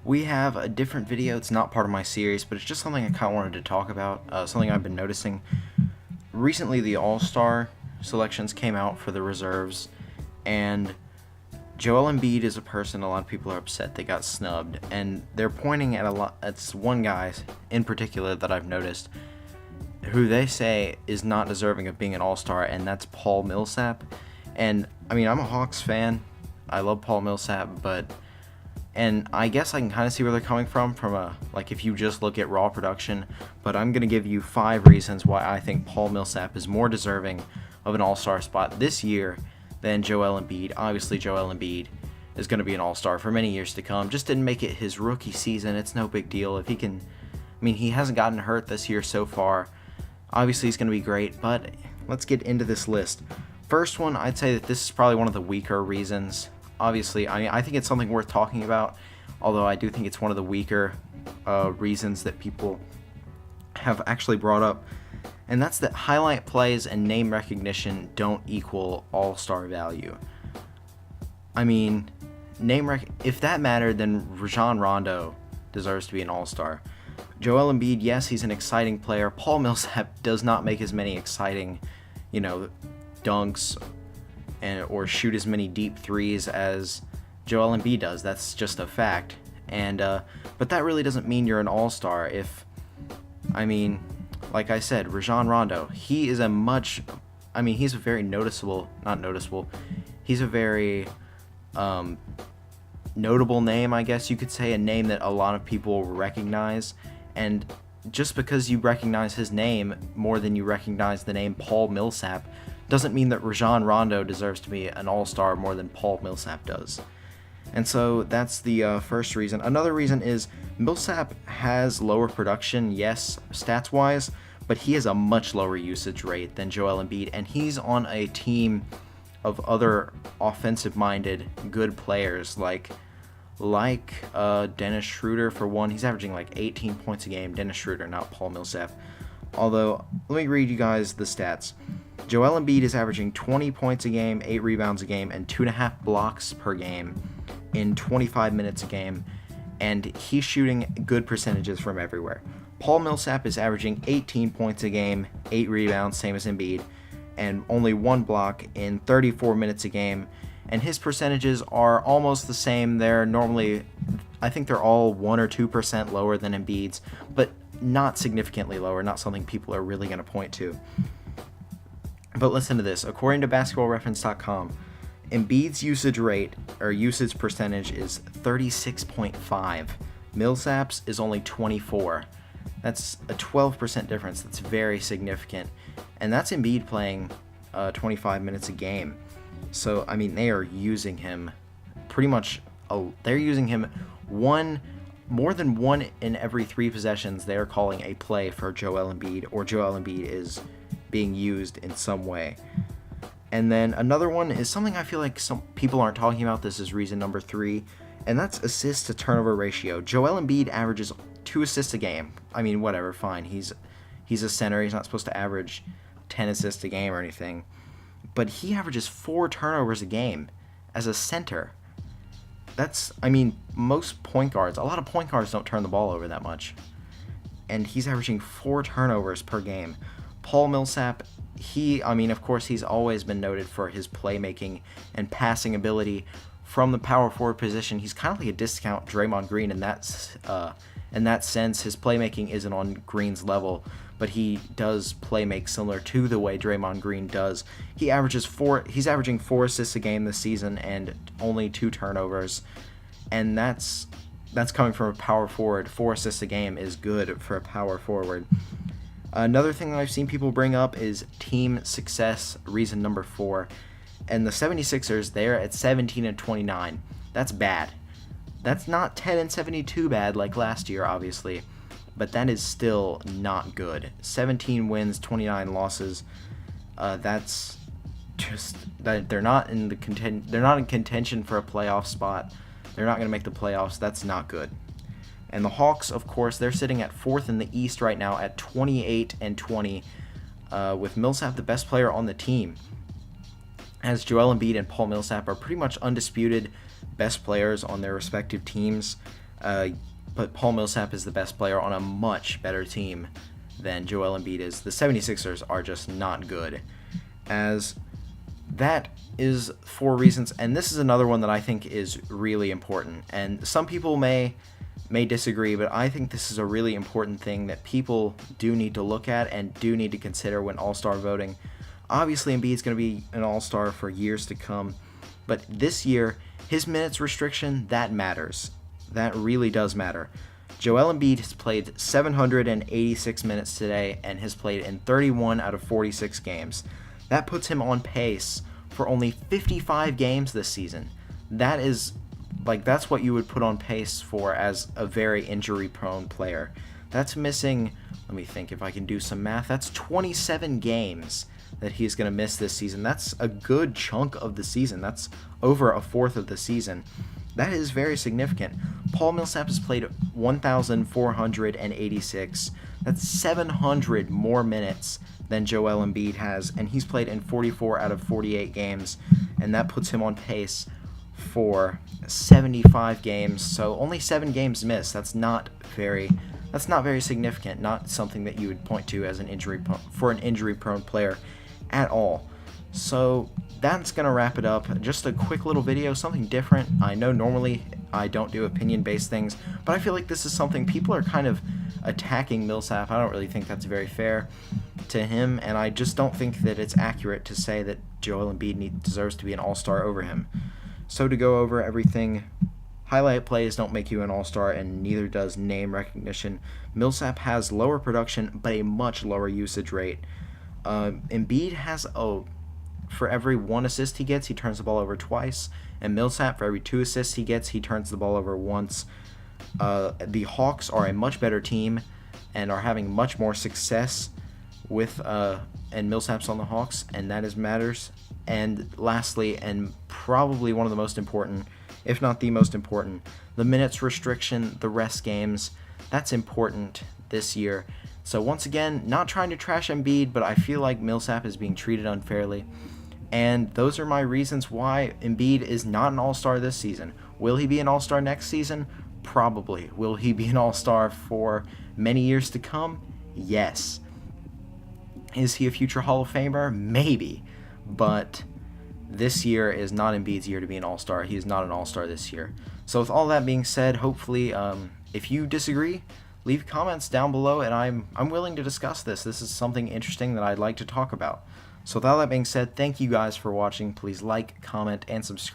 we have a different video. It's not part of my series, but it's just something I kind of wanted to talk about, something I've been noticing. Recently, the All-Star selections came out for the reserves, and Joel Embiid is a person a lot of people are upset they got snubbed, and they're pointing at one guy in particular that I've noticed who they say is not deserving of being an All-Star, and that's Paul Millsap. And I mean, I'm a Hawks fan. I love Paul Millsap, and I guess I can kind of see where they're coming from if you just look at raw production, but I'm going to give you 5 reasons why I think Paul Millsap is more deserving of an All-Star spot this year than Joel Embiid. Obviously, Joel Embiid is going to be an All-Star for many years to come. Just didn't make it his rookie season. It's no big deal. If he can, I mean, he hasn't gotten hurt this year so far. Obviously, he's going to be great, but let's get into this list. First one, I'd say that this is probably one of the weaker reasons. Obviously, I think it's something worth talking about, although I do think it's one of the weaker reasons that people have actually brought up, and that's that highlight plays and name recognition don't equal all-star value. I mean, if that mattered, then Rajon Rondo deserves to be an all-star. Joel Embiid, yes, he's an exciting player. Paul Millsap does not make as many exciting, dunks or shoot as many deep threes as Joel Embiid does. That's just a fact. And but that really doesn't mean you're an all-star. Like I said, Rajon Rondo, he's a very he's a very notable name, I guess you could say, a name that a lot of people recognize. And just because you recognize his name more than you recognize the name Paul Millsap doesn't mean that Rajon Rondo deserves to be an all-star more than Paul Millsap does. And so that's the first reason. Another reason is Millsap has lower production, yes, stats-wise, but he has a much lower usage rate than Joel Embiid, and he's on a team of other offensive-minded good players like Dennis Schroeder, for one. He's averaging like 18 points a game. Dennis Schroeder, not Paul Millsap. Although, let me read you guys the stats. Joel Embiid is averaging 20 points a game, 8 rebounds a game, and 2.5 blocks per game in 25 minutes a game, and he's shooting good percentages from everywhere. Paul Millsap is averaging 18 points a game, 8 rebounds, same as Embiid, and only 1 block in 34 minutes a game, and his percentages are almost the same. They're normally, I think they're all 1 or 2% lower than Embiid's, but not significantly lower, not something people are really going to point to. But listen to this. According to basketballreference.com, Embiid's usage percentage is 36.5. Millsap's is only 24. That's a 12% difference. That's very significant. And that's Embiid playing 25 minutes a game. So, I mean, they are using him they're using him more than 1 in every 3 possessions. They are calling a play for Joel Embiid, or Joel Embiid is being used in some way. And then another one is something I feel like some people aren't talking about. This is reason number 3, and that's assist to turnover ratio. Joel Embiid averages 2 assists a game. I mean, whatever, fine. He's a center. He's not supposed to average 10 assists a game or anything. But he averages 4 turnovers a game as a center. Most point guards, a lot of point guards don't turn the ball over that much. And he's averaging 4 turnovers per game. Paul Millsap, of course, he's always been noted for his playmaking and passing ability from the power forward position. He's kind of like a discount Draymond Green in that sense. His playmaking isn't on Green's level, but he does playmake similar to the way Draymond Green does. He's averaging 4 assists a game this season and only 2 turnovers, and that's coming from a power forward. 4 assists a game is good for a power forward. Another thing that I've seen people bring up is team success, reason number 4. And the 76ers, they're at 17-29. That's bad. That's not 10-72 bad like last year, obviously, but that is still not good. 17 wins, 29 losses. That's just that they're not in contention for a playoff spot. They're not going to make the playoffs. That's not good. And the Hawks, of course, they're sitting at 4th in the East right now at 28-20, with Millsap the best player on the team, as Joel Embiid and Paul Millsap are pretty much undisputed best players on their respective teams. But Paul Millsap is the best player on a much better team than Joel Embiid is. The 76ers are just not good. As that is for reasons, and this is another one that I think is really important. And some people may disagree, but I think this is a really important thing that people do need to look at and do need to consider when All-Star voting. Obviously, Embiid is going to be an All-Star for years to come, but this year, his minutes restriction, that matters. That really does matter. Joel Embiid has played 786 minutes today and has played in 31 out of 46 games. That puts him on pace for only 55 games this season. That's what you would put on pace for as a very injury-prone player. That's missing, let me think if I can do some math, that's 27 games that he's going to miss this season. That's a good chunk of the season. That's over a fourth of the season. That is very significant. Paul Millsap has played 1,486. That's 700 more minutes than Joel Embiid has, and he's played in 44 out of 48 games, and that puts him on pace for 75 games. So only 7 games missed. That's not very significant. Not something that you would point to as an injury-prone player at all. So that's going to wrap it up. Just a quick little video, something different. I know normally I don't do opinion-based things, but I feel like this is something people are kind of attacking Millsap. I don't really think that's very fair to him, and I just don't think that it's accurate to say that Joel Embiid deserves to be an all-star over him. So to go over everything, highlight plays don't make you an all-star, and neither does name recognition. Millsap has lower production, but a much lower usage rate. Embiid has for every 1 assist he gets, he turns the ball over twice, and Millsap, for every 2 assists he gets, he turns the ball over once. The Hawks are a much better team and are having much more success with and Millsap's on the Hawks, and that matters. And lastly, and probably one of the most important, if not the most important, the minutes restriction, the rest games, that's important this year. So once again, not trying to trash Embiid, but I feel like Millsap is being treated unfairly. And those are my reasons why Embiid is not an all-star this season. Will he be an all-star next season? Probably. Will he be an all-star for many years to come? Yes. Is he a future Hall of Famer? Maybe. But this year is not Embiid's year to be an all-star. He is not an all-star this year. So with all that being said, hopefully, if you disagree, leave comments down below, and I'm willing to discuss this. This is something interesting that I'd like to talk about. So with all that being said, thank you guys for watching. Please like, comment, and subscribe.